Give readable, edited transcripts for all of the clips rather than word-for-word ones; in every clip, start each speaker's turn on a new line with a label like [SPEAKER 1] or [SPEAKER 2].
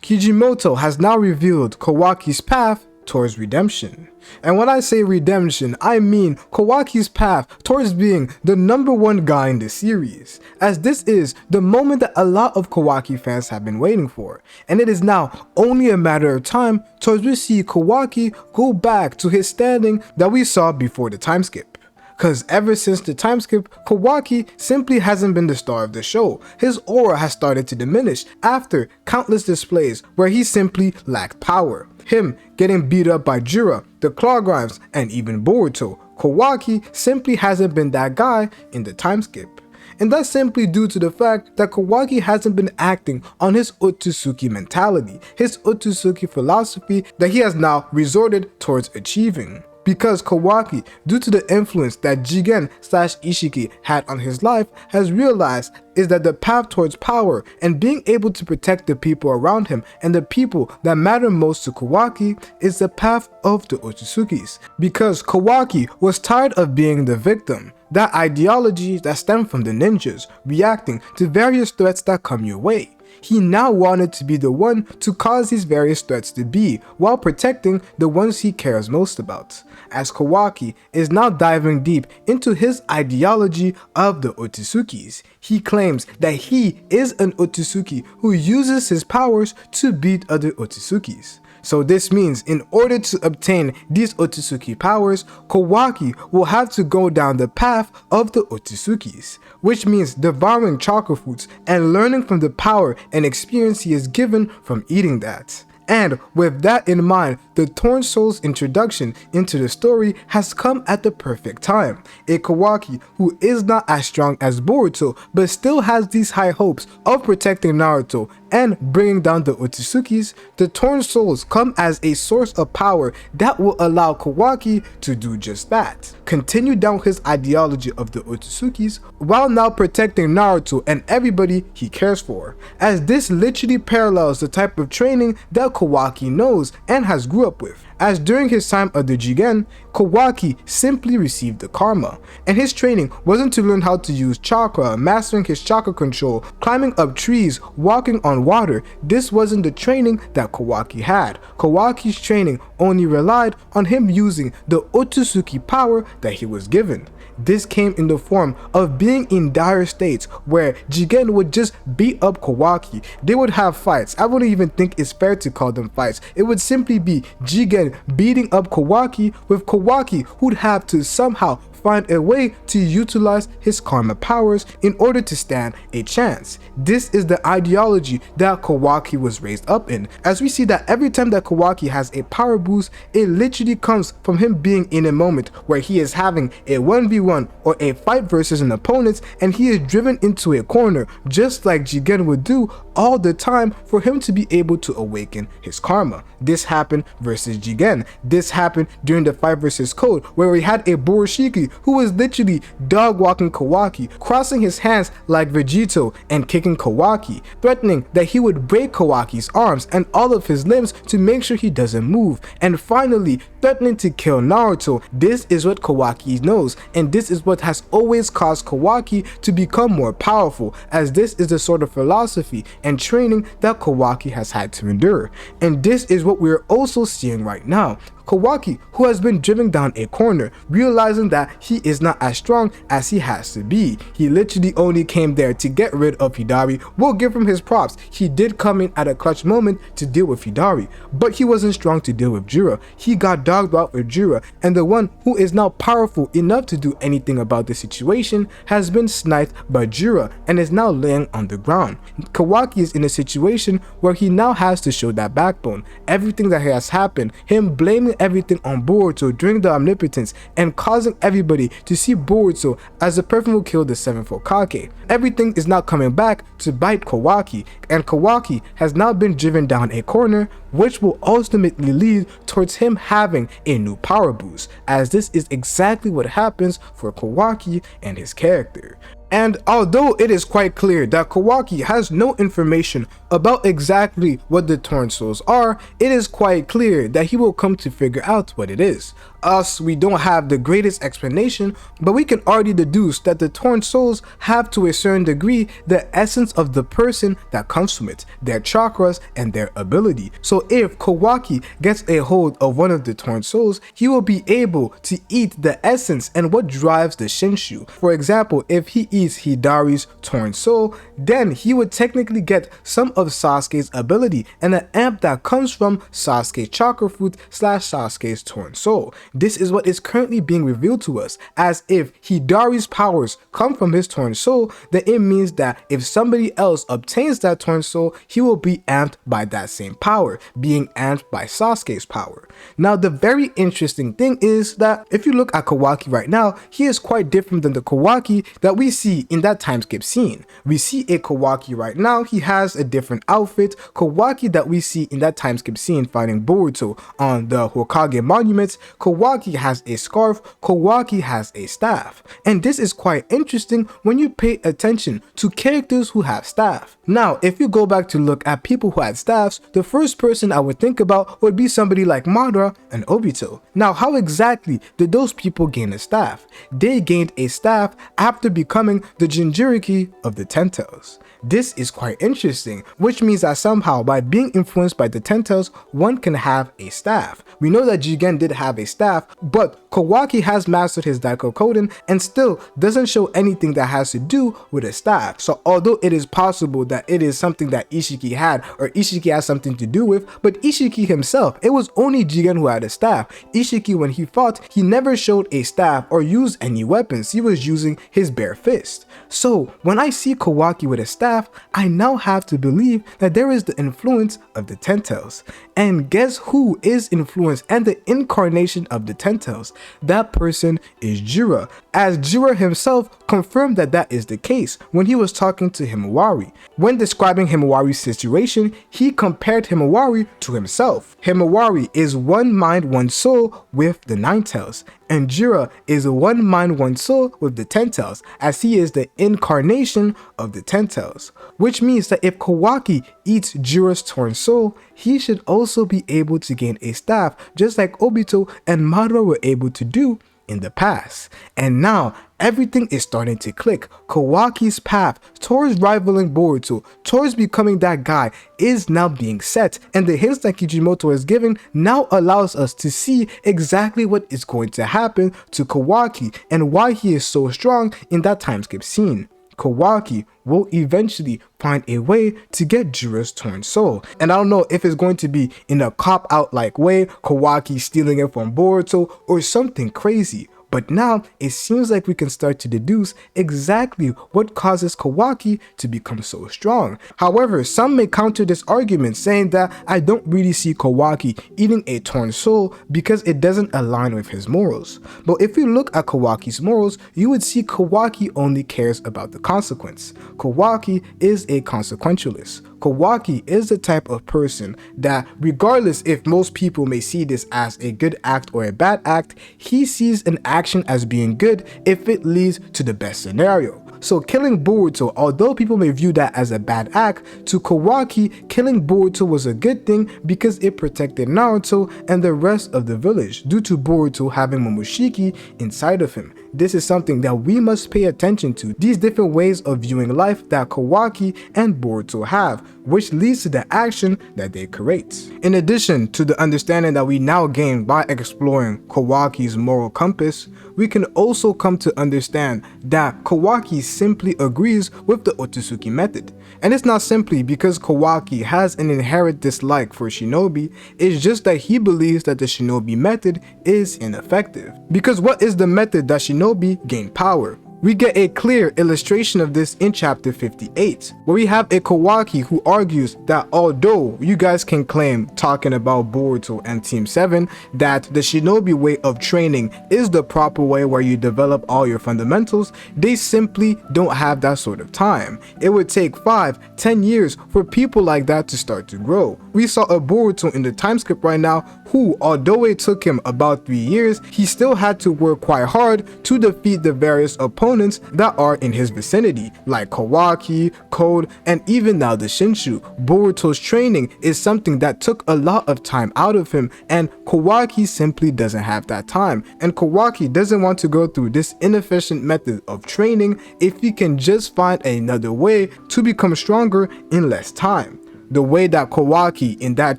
[SPEAKER 1] Kijimoto has now revealed Kawaki's path towards redemption. And when I say redemption, I mean Kawaki's path towards being the #1 guy in the series, as this is the moment that a lot of Kawaki fans have been waiting for, and it is now only a matter of time towards we see Kawaki go back to his standing that we saw before the time skip. Cause ever since the time skip, Kawaki simply hasn't been the star of the show. His aura has started to diminish after countless displays where he simply lacked power. Him getting beat up by Jura, the Claw Grimes, and even Boruto. Kawaki simply hasn't been that guy in the time skip. And that's simply due to the fact that Kawaki hasn't been acting on his Otsutsuki mentality, his Otsutsuki philosophy that he has now resorted towards achieving. Because Kawaki, due to the influence that Jigen/Ishiki had on his life, has realized is that the path towards power and being able to protect the people around him and the people that matter most to Kawaki is the path of the Otsutsukis. Because Kawaki was tired of being the victim, that ideology that stemmed from the ninjas, reacting to various threats that come your way. He now wanted to be the one to cause these various threats to be, while protecting the ones he cares most about. As Kawaki is now diving deep into his ideology of the Otsukis, he claims that he is an Otsutsuki who uses his powers to beat other Otsukis. So this means in order to obtain these Otsutsuki powers, Kawaki will have to go down the path of the Otsukis, which means devouring chakra fruits and learning from the power and experience he is given from eating that. And with that in mind, the Thorn Soul's introduction into the story has come at the perfect time. A Kawaki who is not as strong as Boruto, but still has these high hopes of protecting Naruto and bringing down the Otsukis, the Thorn Souls come as a source of power that will allow Kawaki to do just that. Continue down his ideology of the Otsukis while now protecting Naruto and everybody he cares for, as this literally parallels the type of training that Kawaki knows and has grew up with. As during his time of the Jigen, Kawaki simply received the karma, and his training wasn't to learn how to use chakra, mastering his chakra control, climbing up trees, walking on water. This wasn't the training that Kawaki had. Kawaki's training only relied on him using the Otsutsuki power that he was given. This came in the form of being in dire states where Jigen would just beat up Kawaki. They would have fights. I wouldn't even think it's fair to call them fights. It would simply be Jigen beating up Kawaki, with Kawaki who'd have to somehow find a way to utilize his karma powers in order to stand a chance. This is the ideology that Kawaki was raised up in, as we see that every time that Kawaki has a power boost, it literally comes from him being in a moment where he is having a 1v1 or a fight versus an opponent, and he is driven into a corner just like Jigen would do all the time for him to be able to awaken his karma. This happened versus Jigen. This happened during the fight versus Code, where we had a Borushiki who was literally dog walking Kawaki, crossing his hands like Vegito and kicking Kawaki, threatening that he would break Kawaki's arms and all of his limbs to make sure he doesn't move, and finally threatening to kill Naruto. This is what Kawaki knows, and this is what has always caused Kawaki to become more powerful, as this is the sort of philosophy and training that Kawaki has had to endure. And this is what we're also seeing right now. Kawaki, who has been driven down a corner, realizing that he is not as strong as he has to be. He literally only came there to get rid of Hidari. We'll give him his props. He did come in at a clutch moment to deal with Hidari, but he wasn't strong to deal with Jura. He got dogged out with Jura, and the one who is now powerful enough to do anything about the situation has been sniped by Jura and is now laying on the ground. Kawaki is in a situation where he now has to show that backbone. Everything that has happened, him blaming everything on Boruto during the omnipotence and causing everybody to see Boruto as the person who killed the 7th Hokage. Everything is now coming back to bite Kawaki, and Kawaki has now been driven down a corner, which will ultimately lead towards him having a new power boost, as this is exactly what happens for Kawaki and his character. And although it is quite clear that Kawaki has no information about exactly what the Thorn Souls are, it is quite clear that he will come to figure out what it is. Us, we don't have the greatest explanation, but we can already deduce that the Torn Souls have to a certain degree the essence of the person that comes from it, their chakras and their ability. So if Kawaki gets a hold of one of the Torn Souls, he will be able to eat the essence and what drives the Shinshu. For example, if he eats Hidari's Torn Soul, then he would technically get some of Sasuke's ability and an amp that comes from Sasuke's chakra fruit / Sasuke's Torn Soul. This is what is currently being revealed to us, as if Hidari's powers come from his Torn Soul, then it means that if somebody else obtains that Torn Soul, he will be amped by that same power, being amped by Sasuke's power. Now the very interesting thing is that if you look at Kawaki right now, he is quite different than the Kawaki that we see in that time skip scene. We see a Kawaki right now, he has a different outfit. Kawaki that we see in that time skip scene fighting Boruto on the Hokage monuments, Kawaki has a scarf, Kawaki has a staff. And this is quite interesting when you pay attention to characters who have staff. Now, if you go back to look at people who had staffs, the first person I would think about would be somebody like Madara and Obito. Now, how exactly did those people gain a staff? They gained a staff after becoming the Jinchuriki of the Ten Tails. This is quite interesting, which means that somehow by being influenced by the Ten Tails, one can have a staff. We know that Jigen did have a staff, but Kawaki has mastered his Daikokoden and still doesn't show anything that has to do with a staff. So although it is possible that it is something that Ishiki had or Ishiki has something to do with, but Ishiki himself, it was only Jigen who had a staff. Ishiki, when he fought, he never showed a staff or used any weapons. He was using his bare fist. So when I see Kawaki with a staff, I now have to believe that there is the influence of the Ten Tails. And guess who is influenced and the incarnation of the Ten Tails? That person is Jura, as Jura himself confirmed that that is the case when he was talking to Himawari. When describing Himawari's situation, he compared Himawari to himself. Himawari is one mind, one soul with the Nine Tails, and Jura is one mind, one soul with the Ten Tails, as he is the incarnation of the Ten Tails. Which means that if Kawaki eats Jura's Torn Soul, he should also be able to gain a staff, just like Obito and Madara were able to do in the past. And now everything is starting to click. Kawaki's path towards rivaling Boruto, towards becoming that guy, is now being set, and the hints that Kijimoto is giving now allows us to see exactly what is going to happen to Kawaki and why he is so strong in that time skip scene. Kawaki will eventually find a way to get Jura's Torn Soul. And I don't know if it's going to be in a cop-out like way, Kawaki stealing it from Boruto, or something crazy. But now it seems like we can start to deduce exactly what causes Kawaki to become so strong. However, some may counter this argument saying that I don't really see Kawaki eating a Torn Soul because it doesn't align with his morals. But if you look at Kawaki's morals, you would see Kawaki only cares about the consequence. Kawaki is a consequentialist. Kawaki is the type of person that, regardless if most people may see this as a good act or a bad act, he sees an action as being good if it leads to the best scenario. So killing Boruto, although people may view that as a bad act, to Kawaki, killing Boruto was a good thing because it protected Naruto and the rest of the village due to Boruto having Momoshiki inside of him. This is something that we must pay attention to, these different ways of viewing life that Kawaki and Boruto have, which leads to the action that they create. In addition to the understanding that we now gain by exploring Kawaki's moral compass, we can also come to understand that Kawaki simply agrees with the Otsutsuki method. And it's not simply because Kawaki has an inherent dislike for shinobi, it's just that he believes that the shinobi method is ineffective. Because what is the method that shinobi gain power? We get a clear illustration of this in chapter 58, where we have a Kawaki who argues that although you guys can claim, talking about Boruto and Team 7, that the shinobi way of training is the proper way where you develop all your fundamentals, they simply don't have that sort of time. It would take 5-10 years for people like that to start to grow. We saw a Boruto in the time skip right now who, although it took him about 3 years, he still had to work quite hard to defeat the various opponents opponents that are in his vicinity, like Kawaki, Code, and even now the Shinshu. Boruto's training is something that took a lot of time out of him, and Kawaki simply doesn't have that time, and Kawaki doesn't want to go through this inefficient method of training if he can just find another way to become stronger in less time. The way that Kawaki in that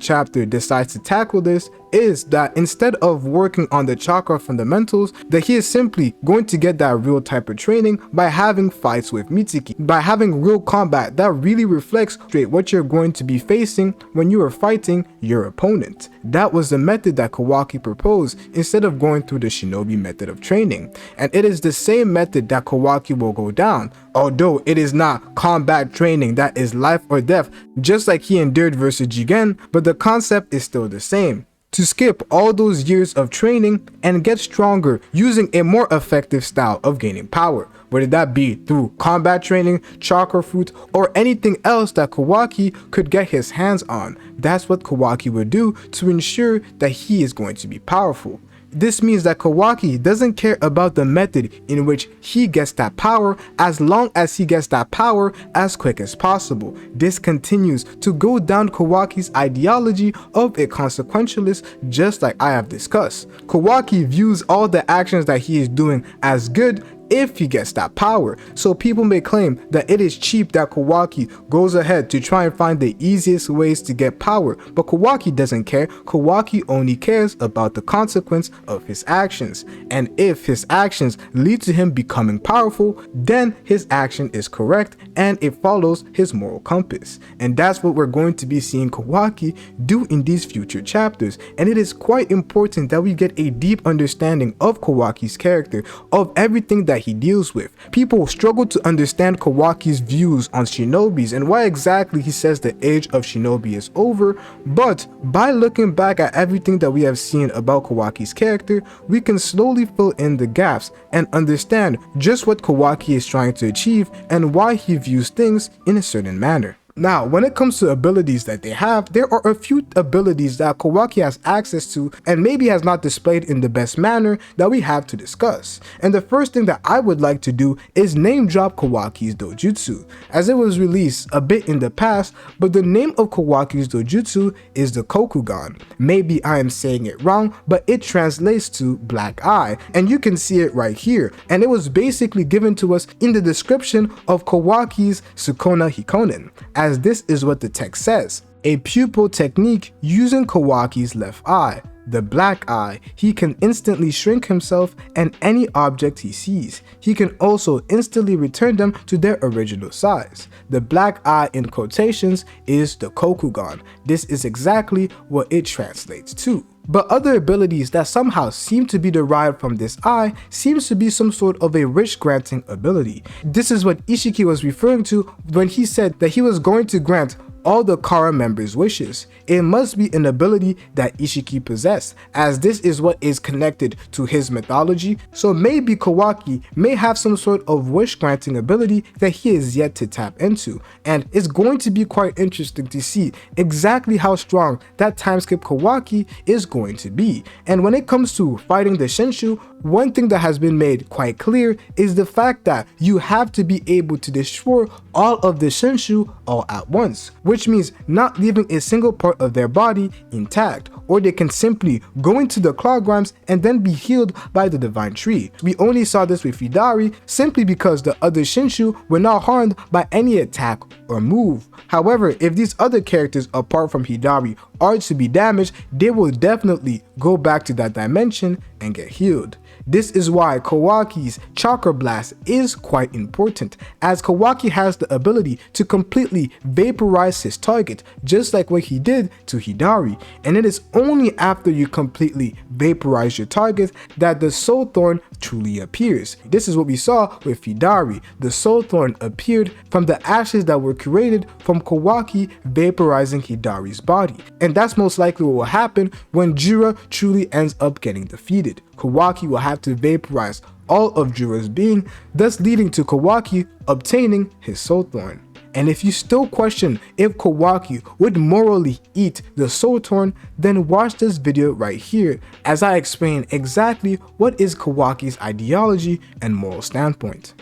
[SPEAKER 1] chapter decides to tackle this is that instead of working on the chakra fundamentals, that he is simply going to get that real type of training by having fights with Mitsuki, by having real combat that really reflects straight what you're going to be facing when you are fighting your opponent. That was the method that Kawaki proposed instead of going through the shinobi method of training, and it is the same method that Kawaki will go down, although it is not combat training that is life or death just like he endured versus Jigen, but the concept is still the same. To skip all those years of training and get stronger using a more effective style of gaining power, whether that be through combat training, chakra fruit, or anything else that Kawaki could get his hands on. That's what Kawaki would do to ensure that he is going to be powerful. This means that Kawaki doesn't care about the method in which he gets that power as long as he gets that power as quick as possible. This continues to go down Kawaki's ideology of a consequentialist, just like I have discussed. Kawaki views all the actions that he is doing as good if he gets that power, so people may claim that it is cheap that Kawaki goes ahead to try and find the easiest ways to get power, but Kawaki doesn't care. Kawaki only cares about the consequence of his actions, and if his actions lead to him becoming powerful, then his action is correct and it follows his moral compass. And that's what we're going to be seeing Kawaki do in these future chapters, and it is quite important that we get a deep understanding of Kawaki's character, of everything that he deals with. People struggle to understand Kawaki's views on shinobis and why exactly he says the age of shinobi is over, but by looking back at everything that we have seen about Kawaki's character, we can slowly fill in the gaps and understand just what Kawaki is trying to achieve and why he views things in a certain manner. Now, when it comes to abilities that they have, there are a few abilities that Kawaki has access to and maybe has not displayed in the best manner that we have to discuss. And the first thing that I would like to do is name drop Kawaki's dojutsu, as it was released a bit in the past, but the name of Kawaki's dojutsu is the Kokugan. Maybe I am saying it wrong, but it translates to black eye, and you can see it right here, and it was basically given to us in the description of Kawaki's Sukona Hikonen, as this is what the text says: a pupil technique using Kawaki's left eye, the black eye. He can instantly shrink himself and any object he sees. He can also instantly return them to their original size. The black eye in quotations is the Kokugan. This is exactly what it translates to. But other abilities that somehow seem to be derived from this eye seems to be some sort of a wish granting ability. This is what Ishiki was referring to when he said that he was going to grant all the Kara members' wishes. It must be an ability that Ishiki possessed, as this is what is connected to his mythology, so maybe Kawaki may have some sort of wish granting ability that he is yet to tap into, and it's going to be quite interesting to see exactly how strong that time skip Kawaki is going to be. And when it comes to fighting the Shinshu, one thing that has been made quite clear is the fact that you have to be able to destroy all of the Shinshu all at once, which means not leaving a single part of their body intact, or they can simply go into the clograms and then be healed by the divine tree. We only saw this with Hidari simply because the other Shinshu were not harmed by any attack or move. However, if these other characters apart from Hidari are to be damaged, they will definitely go back to that dimension and get healed. This is why Kawaki's Chakra Blast is quite important, as Kawaki has the ability to completely vaporize his target, just like what he did to Hidari, and it is only after you completely vaporize your target that the Soul Thorn truly appears. This is what we saw with Hidari. The Soul Thorn appeared from the ashes that were created from Kawaki vaporizing Hidari's body, and that's most likely what will happen when Jura truly ends up getting defeated. Kawaki will have to vaporize all of Jura's being, thus leading to Kawaki obtaining his Soul Thorn. And if you still question if Kawaki would morally eat the Soul Thorn, then watch this video right here as I explain exactly what is Kawaki's ideology and moral standpoint.